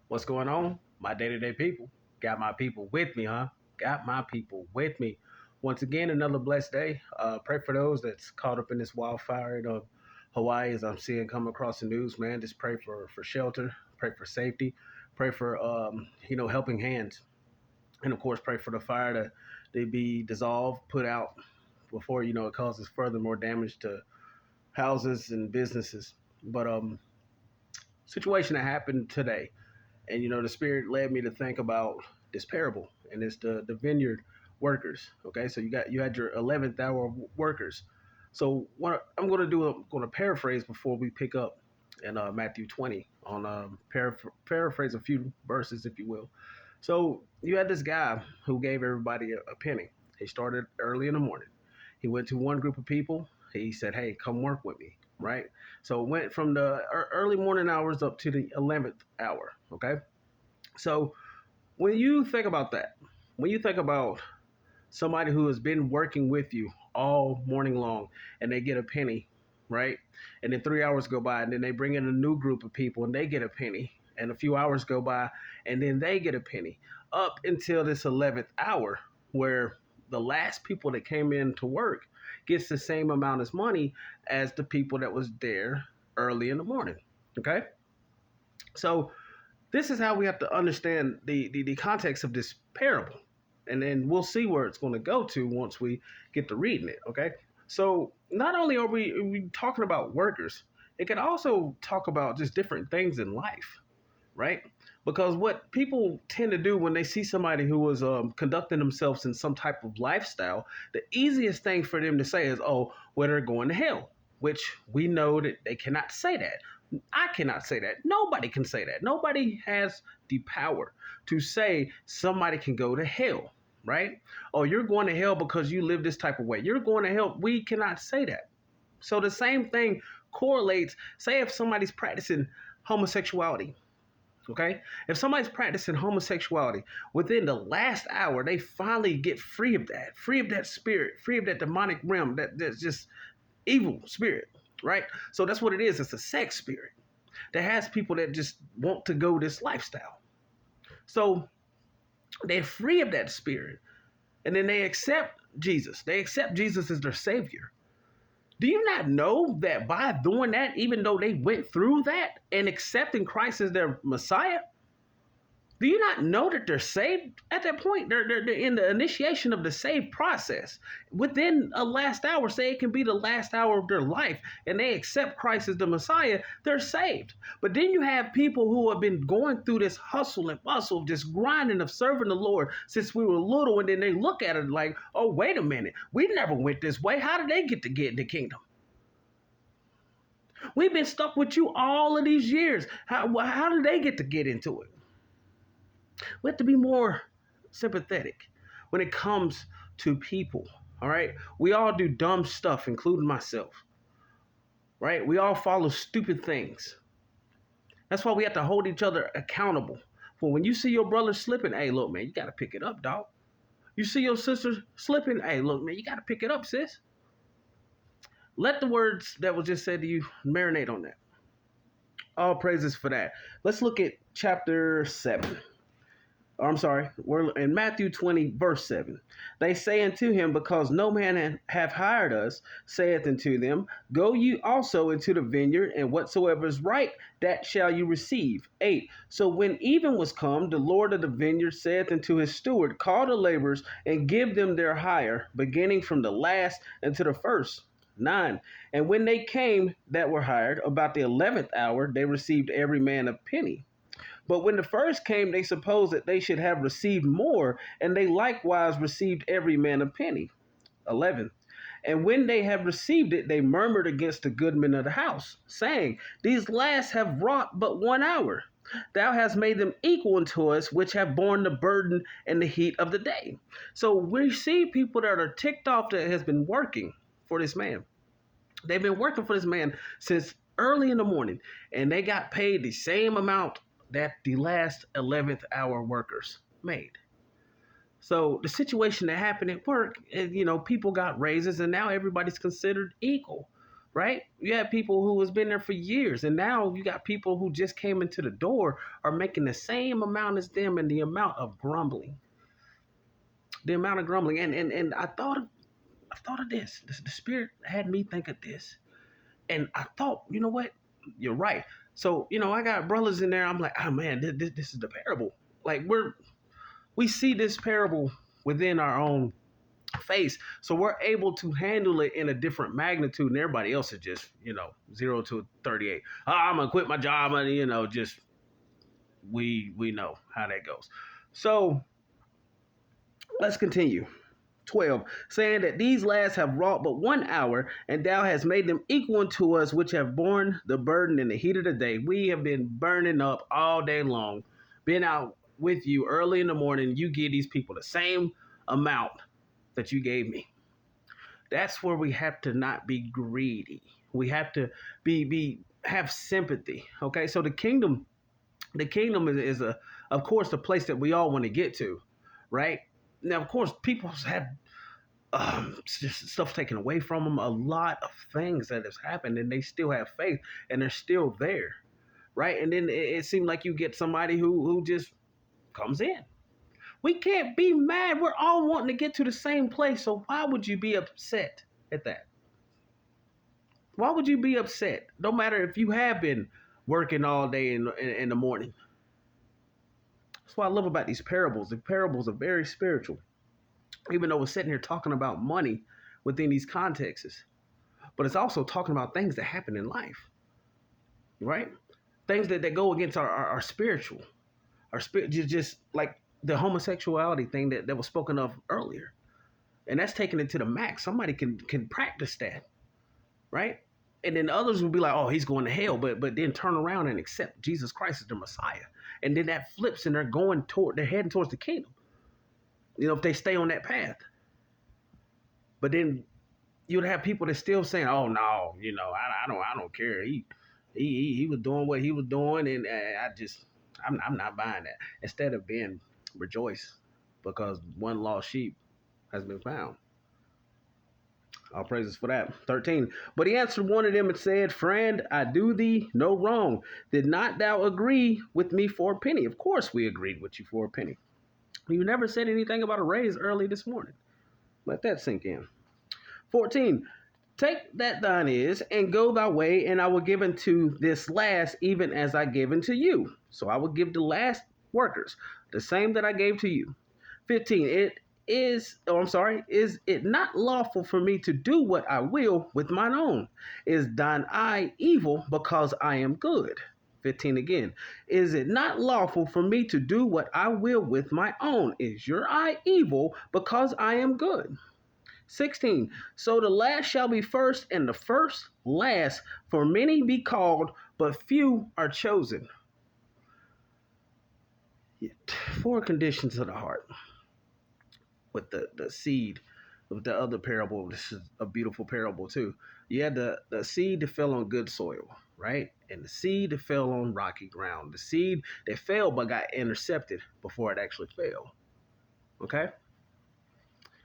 What's going on? My day-to-day people. Got my people with me, huh? Got my people with me. Once again, another blessed day. Pray for those that's caught up in this wildfire in Hawaii as I'm seeing come across the news, man. Just pray for shelter, pray for safety, pray for helping hands. And of course pray for the fire to they be dissolved, put out before it causes further more damage to houses and businesses. But situation that happened today. And the Spirit led me to think about this parable, and it's the vineyard workers. Okay, so you had your 11th hour workers. So what I'm going to do, I'm going to paraphrase before we pick up in Matthew 20 on paraphrase a few verses, if you will. So you had this guy who gave everybody a penny. He started early in the morning. He went to one group of people. He said, "Hey, come work with me." Right. So it went from the early morning hours up to the 11th hour. Okay. So when you think about that, when you think about somebody who has been working with you all morning long and they get a penny, right? And then 3 hours go by and then they bring in a new group of people and they get a penny. And a few hours go by and then they get a penny up until this 11th hour where the last people that came in to work gets the same amount of money as the people that was there early in the morning. Okay. So this is how we have to understand the context of this parable. And then we'll see where it's going to go to once we get to reading it. Okay. So not only are we talking about workers, it can also talk about just different things in life, right? Because what people tend to do when they see somebody who is conducting themselves in some type of lifestyle, the easiest thing for them to say is, "Oh, well, they're going to hell," which we know that they cannot say that. I cannot say that. Nobody can say that. Nobody has the power to say somebody can go to hell, right? Oh, you're going to hell because you live this type of way. You're going to hell. We cannot say that. So the same thing correlates. Say if somebody's practicing homosexuality, okay? If somebody's practicing homosexuality, within the last hour, they finally get free of that spirit, free of that demonic realm, that's just evil spirit, right? So that's what it is. It's a sex spirit that has people that just want to go this lifestyle. So they're free of that spirit. And then they accept Jesus. They accept Jesus as their savior. Do you not know that by doing that, even though they went through that and accepting Christ as their Messiah, do you not know that they're saved at that point? They're in the initiation of the saved process. Within a last hour, say it can be the last hour of their life, and they accept Christ as the Messiah, they're saved. But then you have people who have been going through this hustle and bustle, just grinding of serving the Lord since we were little, and then they look at it like, "Oh, wait a minute, we never went this way. How did they get in the kingdom? We've been stuck with you all of these years. How did they get into it?" We have to be more sympathetic when it comes to people. All right. We all do dumb stuff, including myself. Right. We all follow stupid things. That's why we have to hold each other accountable. For when you see your brother slipping, hey, look, man, you got to pick it up, dog. You see your sister slipping, hey, look, man, you got to pick it up, sis. Let the words that was just said to you marinate on that. All praises for that. Let's look at chapter 7. I'm sorry, we're in Matthew 20, verse 7. They say unto him, "Because no man hath hired us," saith unto them, "Go you also into the vineyard, and whatsoever is right, that shall you receive." 8. So when even was come, the Lord of the vineyard saith unto his steward, "Call the laborers, and give them their hire, beginning from the last unto the first." 9. And when they came that were hired, about the 11th hour, they received every man a penny. But when the first came, they supposed that they should have received more, and they likewise received every man a penny. 11. And when they had received it, they murmured against the goodman of the house, saying, "These last have wrought but 1 hour. Thou hast made them equal unto us, which have borne the burden and the heat of the day." So we see people that are ticked off that has been working for this man. They've been working for this man since early in the morning, and they got paid the same amount that the last 11th hour workers made. So the situation that happened at work, people got raises and now everybody's considered equal. right? You have people who has been there for years, and now you got people who just came into the door are making the same amount as them, and the amount of grumbling, and I thought of this. The Spirit had me think of this, and I thought, you know what? You're right. So I got brothers in there. I'm like, oh man, this is the parable. Like we see this parable within our own face, so we're able to handle it in a different magnitude, and everybody else is just 0 to 38. Oh, I'm gonna quit my job, and just we know how that goes. So let's continue. 12, saying that these last have wrought but 1 hour, and thou hast made them equal unto us, which have borne the burden in the heat of the day. We have been burning up all day long, been out with you early in the morning. You give these people the same amount that you gave me. That's where we have to not be greedy. We have to have sympathy. Okay, so the kingdom is of course the place that we all want to get to, right? Now, of course, people have just stuff taken away from them, a lot of things that has happened, and they still have faith, and they're still there, right? And then it seems like you get somebody who just comes in. We can't be mad. We're all wanting to get to the same place. So why would you be upset at that? Why would you be upset? No matter if you have been working all day in the morning. That's what I love about these parables. The parables are very spiritual, even though we're sitting here talking about money within these contexts. But it's also talking about things that happen in life, right? Things that go against our spiritual, our spirit, just like the homosexuality thing that was spoken of earlier. And that's taking it to the max. Somebody can practice that, right? And then others will be like, oh, he's going to hell, but then turn around and accept Jesus Christ as the Messiah. And then that flips, and they're heading towards the kingdom, if they stay on that path. But then you'd have people that still saying, oh no, I don't care. He was doing what he was doing, and I'm not buying that. Instead of being rejoice because one lost sheep has been found. All praises for that. 13. But he answered one of them and said, Friend, I do thee no wrong. Did not thou agree with me for a penny? Of course we agreed with you for a penny. You never said anything about a raise early this morning. Let that sink in. 14. Take that thine is, and go thy way, and I will give unto this last, even as I gave unto you. So I will give the last workers the same that I gave to you. 15. Is it not lawful for me to do what I will with mine own? Is thine eye evil because I am good? 15 again. Is it not lawful for me to do what I will with my own? Is your eye evil because I am good? 16. So the last shall be first, and the first last, for many be called, but few are chosen. 4 conditions of the heart. With the seed of the other parable, this is a beautiful parable too. You had the seed that fell on good soil, right? And the seed that fell on rocky ground. The seed that fell but got intercepted before it actually fell. Okay?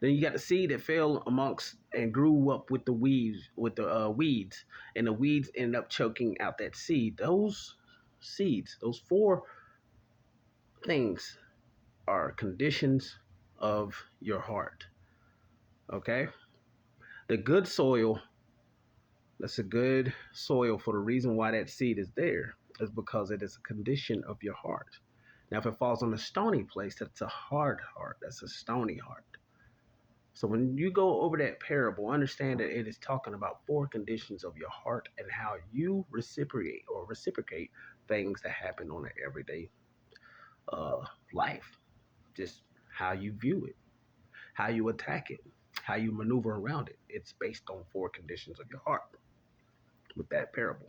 Then you got the seed that fell amongst and grew up with the weeds, and the weeds ended up choking out that seed. Those seeds, those 4 things are conditions of your heart. Okay? The good soil, that's a good soil for the reason why that seed is there, is because it is a condition of your heart. Now, if it falls on a stony place, that's a hard heart. That's a stony heart. So when you go over that parable, understand that it is talking about 4 conditions of your heart and how you reciprocate things that happen on an everyday life. Just how you view it, how you attack it, how you maneuver around it. It's based on 4 conditions of your heart with that parable.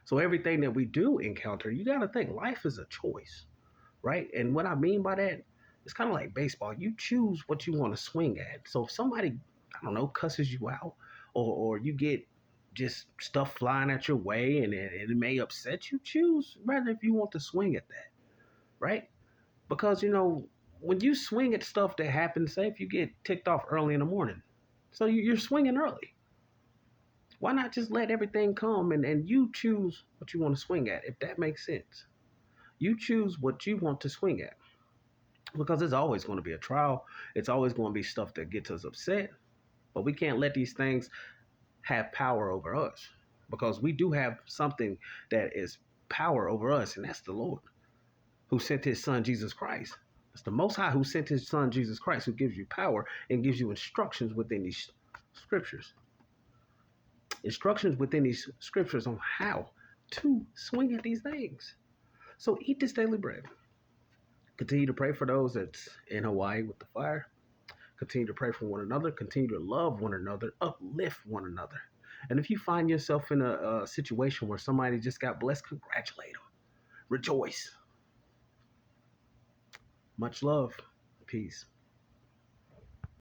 So everything that we do encounter, you got to think life is a choice, right? And what I mean by that, it's kind of like baseball. You choose what you want to swing at. So if somebody, I don't know, cusses you out, or you get just stuff flying at your way and it may upset you, choose rather if you want to swing at that, right? Because, when you swing at stuff that happens, say if you get ticked off early in the morning, so you're swinging early. Why not just let everything come and you choose what you want to swing at, if that makes sense? You choose what you want to swing at because it's always going to be a trial. It's always going to be stuff that gets us upset, but we can't let these things have power over us because we do have something that is power over us, and that's the Lord who sent his son Jesus Christ. It's the Most High who sent his son Jesus Christ, who gives you power and gives you instructions within these scriptures. Instructions within these scriptures on how to swing at these things. So eat this daily bread. Continue to pray for those that's in Hawaii with the fire. Continue to pray for one another. Continue to love one another. Uplift one another. And if you find yourself in a situation where somebody just got blessed, congratulate them. Rejoice. Much love. Peace.